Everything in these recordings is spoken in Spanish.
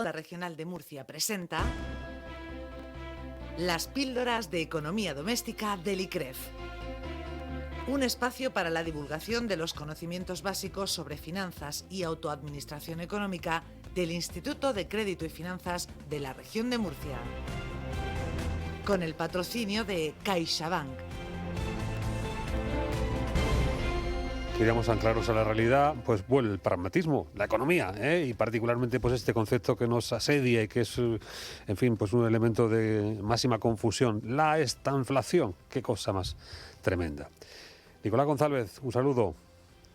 Onda Regional de Murcia presenta las píldoras de economía doméstica del ICREF. Un espacio para la divulgación de los conocimientos básicos sobre finanzas y autoadministración económica del Instituto de Crédito y Finanzas de la región de Murcia. Con el patrocinio de CaixaBank. Queríamos anclaros a la realidad, pues el pragmatismo, la economía, y particularmente pues este concepto que nos asedia y que es, en fin, pues un elemento de máxima confusión, la estanflación. Qué cosa más tremenda. Nicolás González, un saludo.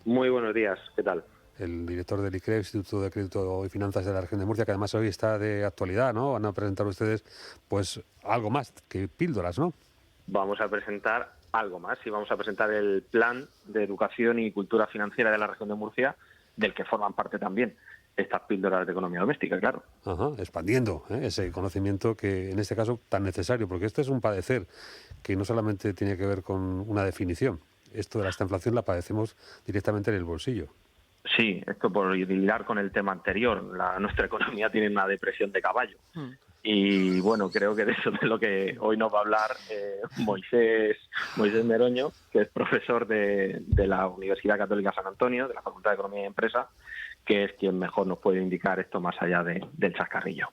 Muy buenos días, ¿qué tal? El director del ICREF, Instituto de Crédito y Finanzas de la región de Murcia, que además hoy está de actualidad, ¿no? Van a presentar ustedes pues algo más que píldoras, ¿no? Vamos a presentar algo más y vamos a presentar el plan de educación y cultura financiera de la región de Murcia, del que forman parte también estas píldoras de economía doméstica, claro. Ajá, expandiendo ese conocimiento que en este caso tan necesario, porque este es un padecer que no solamente tiene que ver con una definición. Esto de la estanflación la padecemos directamente en el bolsillo. Sí, esto por hilar con el tema anterior. Nuestra economía tiene una depresión de caballo. Y bueno, creo que de eso es de lo que hoy nos va a hablar Moisés Meroño, que es profesor de la Universidad Católica San Antonio, de la Facultad de Economía y Empresa, que es quien mejor nos puede indicar esto más allá del chascarrillo.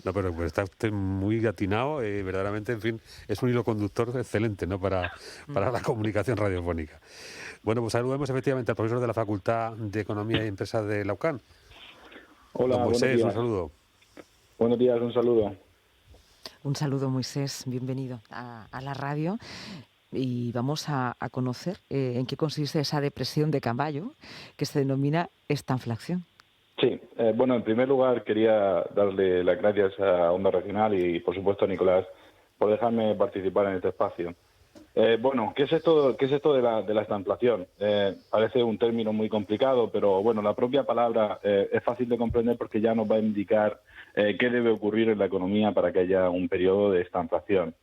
No, pero pues está usted muy atinado, verdaderamente, en fin, es un hilo conductor excelente, ¿no? Para la comunicación radiofónica. Bueno, pues saludemos efectivamente al profesor de la Facultad de Economía y Empresa de la UCAN. Hola, don Moisés, buenos días. Un saludo. Buenos días, un saludo. Un saludo, Moisés, bienvenido a la radio. Y vamos a conocer en qué consiste esa depresión de caballo que se denomina estanflación. Sí, bueno, en primer lugar quería darle las gracias a Onda Regional y, por supuesto, a Nicolás por dejarme participar en este espacio. Bueno, ¿qué es esto de la estanflación? Parece un término muy complicado, pero bueno, la propia palabra es fácil de comprender porque ya nos va a indicar qué debe ocurrir en la economía para que haya un periodo de estanflación.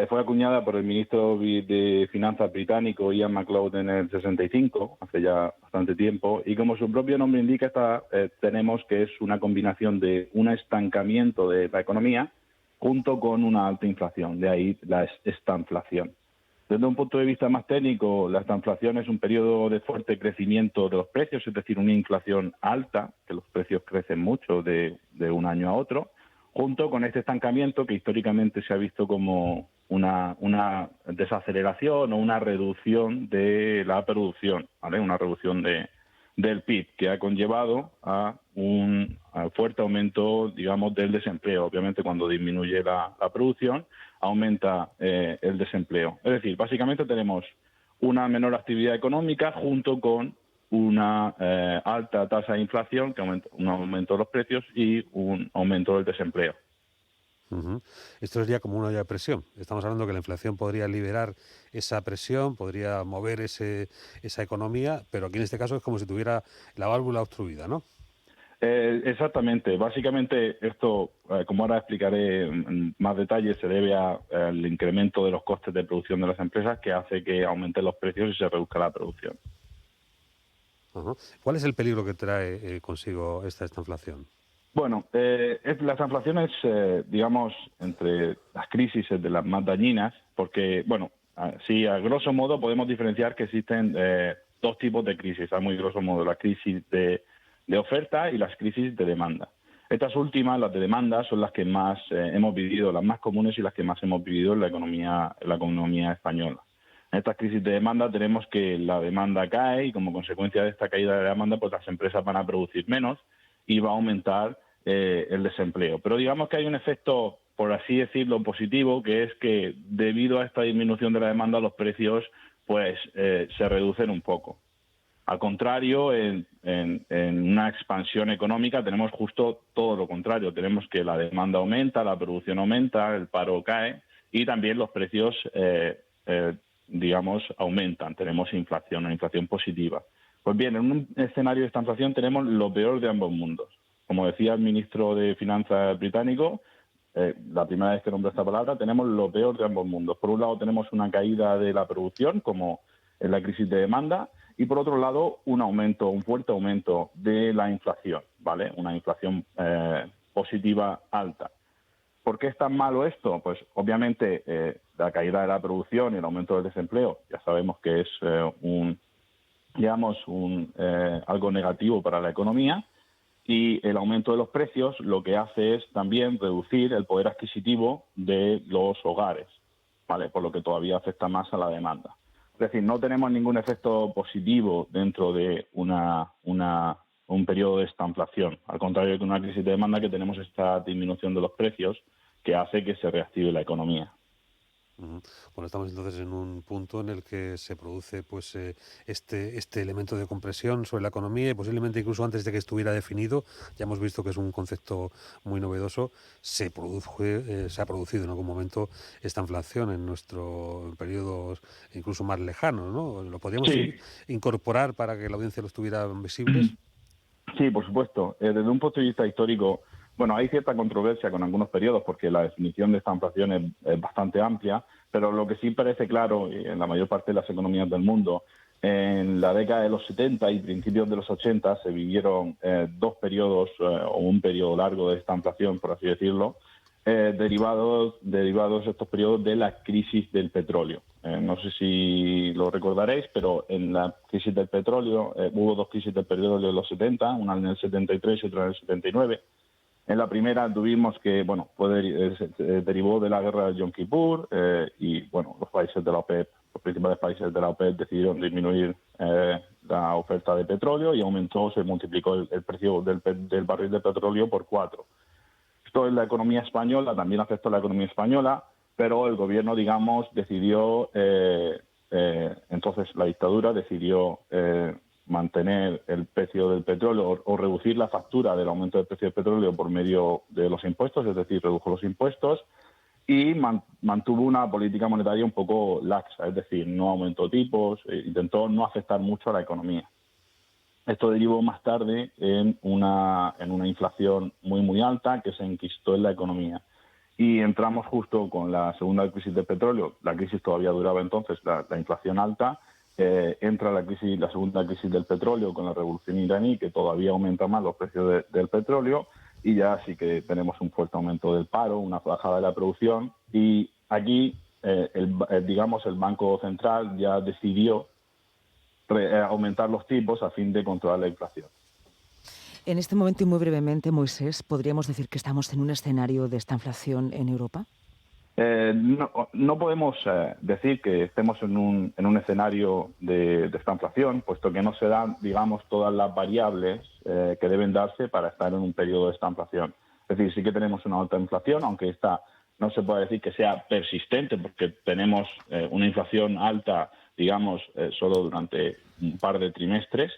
Fue acuñada por el ministro de Finanzas británico Ian MacLeod en el 65, hace ya bastante tiempo, y como su propio nombre indica, tenemos que es una combinación de un estancamiento de la economía junto con una alta inflación, de ahí la estanflación. Desde un punto de vista más técnico, la estanflación es un periodo de fuerte crecimiento de los precios, es decir, una inflación alta, que los precios crecen mucho de un año a otro, junto con este estancamiento que históricamente se ha visto como una desaceleración o una reducción de la producción, ¿vale? Una reducción del PIB, que ha conllevado a un fuerte aumento, digamos, del desempleo. Obviamente, cuando disminuye la producción, aumenta el desempleo. Es decir, básicamente tenemos una menor actividad económica junto con una alta tasa de inflación, que aumenta, un aumento de los precios y un aumento del desempleo. Uh-huh. Esto sería como una olla de presión. Estamos hablando que la inflación podría liberar esa presión, podría mover esa economía, pero aquí en este caso es como si tuviera la válvula obstruida, ¿no? Exactamente. Básicamente esto, como ahora explicaré en más detalles, se debe al incremento de los costes de producción de las empresas que hace que aumenten los precios y se reduzca la producción. Uh-huh. ¿Cuál es el peligro que trae consigo esta inflación? Bueno, la estanflación es, digamos, entre las crisis de las más dañinas, porque, bueno, sí, a grosso modo podemos diferenciar que existen dos tipos de crisis, a muy grosso modo, la crisis de oferta y las crisis de demanda. Estas últimas, las de demanda, son las que más hemos vivido, las más comunes y las que más hemos vivido en la economía española. En estas crisis de demanda tenemos que la demanda cae y como consecuencia de esta caída de la demanda, pues las empresas van a producir menos y va a aumentar el desempleo. Pero digamos que hay un efecto, por así decirlo, positivo, que es que debido a esta disminución de la demanda, los precios pues se reducen un poco. Al contrario, en una expansión económica tenemos justo todo lo contrario. Tenemos que la demanda aumenta, la producción aumenta, el paro cae y también los precios, digamos, aumentan. Tenemos inflación, una inflación positiva. Pues bien, en un escenario de esta inflación tenemos lo peor de ambos mundos. Como decía el ministro de Finanzas británico, la primera vez que nombro esta palabra, tenemos lo peor de ambos mundos. Por un lado tenemos una caída de la producción, como en la crisis de demanda, y por otro lado un fuerte aumento de la inflación, ¿vale? Una inflación positiva alta. ¿Por qué es tan malo esto? Pues obviamente la caída de la producción y el aumento del desempleo ya sabemos que es algo negativo para la economía, y el aumento de los precios lo que hace es también reducir el poder adquisitivo de los hogares, ¿vale? Por lo que todavía afecta más a la demanda. Es decir, no tenemos ningún efecto positivo dentro de un periodo de estanflación, al contrario que una crisis de demanda, que tenemos esta disminución de los precios que hace que se reactive la economía. Bueno, estamos entonces en un punto en el que se produce pues este elemento de compresión sobre la economía, y posiblemente incluso antes de que estuviera definido. Ya hemos visto que es un concepto muy novedoso. Se ha producido en algún momento esta inflación en nuestros periodos incluso más lejanos, ¿no? ¿Lo podríamos incorporar para que la audiencia lo estuviera visibles? Sí, por supuesto. Desde un punto de vista histórico, bueno, hay cierta controversia con algunos periodos porque la definición de esta inflación es bastante amplia, pero lo que sí parece claro, y en la mayor parte de las economías del mundo, en la década de los 70 y principios de los 80 se vivieron dos periodos o un periodo largo de esta inflación, por así decirlo, derivados estos periodos de la crisis del petróleo. No sé si lo recordaréis, pero en la crisis del petróleo hubo dos crisis del petróleo en los 70, una en el 73 y otra en el 79. En la primera tuvimos que, derivó de la guerra de Yom Kippur y, los países de la OPEP, los principales países de la OPEP decidieron disminuir la oferta de petróleo y se multiplicó el precio del barril de petróleo por 4. Esto en la economía española también afectó a la economía española, pero el gobierno, decidió, entonces la dictadura decidió mantener el precio del petróleo o reducir la factura del aumento del precio del petróleo por medio de los impuestos, es decir, redujo los impuestos y mantuvo una política monetaria un poco laxa, es decir, no aumentó tipos, intentó no afectar mucho a la economía. Esto derivó más tarde en una inflación muy, muy alta que se enquistó en la economía. Y entramos justo con la segunda crisis del petróleo. La crisis todavía duraba entonces, la inflación alta. Entra la segunda crisis del petróleo con la revolución iraní, que todavía aumenta más los precios del petróleo, y ya sí que tenemos un fuerte aumento del paro, una bajada de la producción, y aquí, el Banco Central ya decidió aumentar los tipos a fin de controlar la inflación. En este momento, y muy brevemente, Moisés, ¿podríamos decir que estamos en un escenario de esta inflación en Europa? No podemos decir que estemos en un escenario de esta inflación, puesto que no se dan, todas las variables que deben darse para estar en un periodo de esta inflación. Es decir, sí que tenemos una alta inflación, aunque esta no se puede decir que sea persistente, porque tenemos una inflación alta, solo durante un par de trimestres,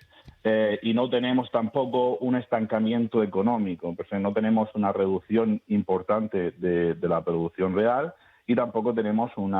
y no tenemos tampoco un estancamiento económico, porque no tenemos una reducción importante de la producción real y tampoco tenemos un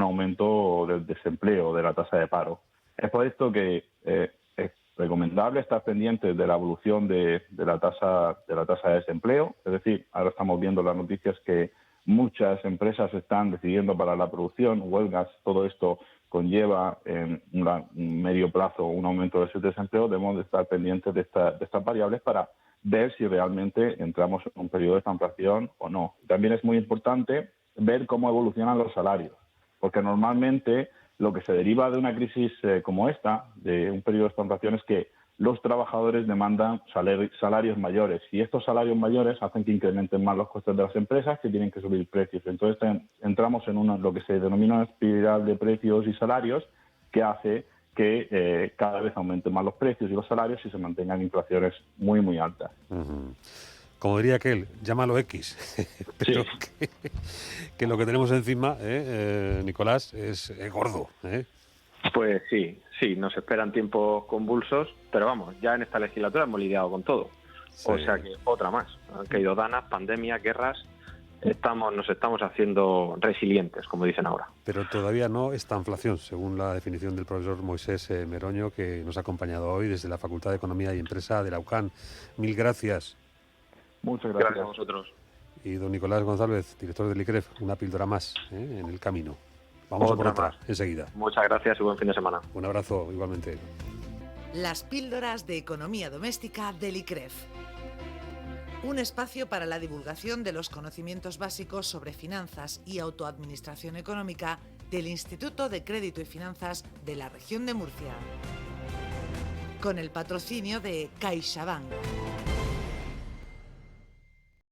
aumento del desempleo, de la tasa de paro. Es por esto que es recomendable estar pendientes de la evolución de la tasa de desempleo. Es decir, ahora estamos viendo las noticias que muchas empresas están decidiendo parar la producción, huelgas, todo esto conlleva en un medio plazo un aumento de ese desempleo. Debemos de estar pendientes de estas variables para ver si realmente entramos en un periodo de estanflación o no. También es muy importante ver cómo evolucionan los salarios, porque normalmente lo que se deriva de una crisis como esta, de un periodo de estanflación, es que los trabajadores demandan salarios mayores, y estos salarios mayores hacen que incrementen más los costes de las empresas, que tienen que subir precios. Entonces entramos en lo que se denomina una espiral de precios y salarios, que hace que cada vez aumenten más los precios y los salarios y se mantengan inflaciones muy, muy altas. Uh-huh. Como diría aquel, llámalo X, pero sí. que lo que tenemos encima, Nicolás, es gordo, ¿eh? Pues sí, nos esperan tiempos convulsos, pero vamos, ya en esta legislatura hemos lidiado con todo. Sí. O sea que otra más. Han caído danas, pandemias, guerras. Nos estamos haciendo resilientes, como dicen ahora. Pero todavía no esta inflación, según la definición del profesor Moisés Meroño, que nos ha acompañado hoy desde la Facultad de Economía y Empresa de la UCAN. Mil gracias. Muchas gracias. Gracias a vosotros. Y don Nicolás González, director del ICREF, una píldora más en el camino. Vamos a por otra enseguida. Muchas gracias y buen fin de semana. Un abrazo igualmente. Las píldoras de economía doméstica del ICREF. Un espacio para la divulgación de los conocimientos básicos sobre finanzas y autoadministración económica del Instituto de Crédito y Finanzas de la región de Murcia. Con el patrocinio de CaixaBank.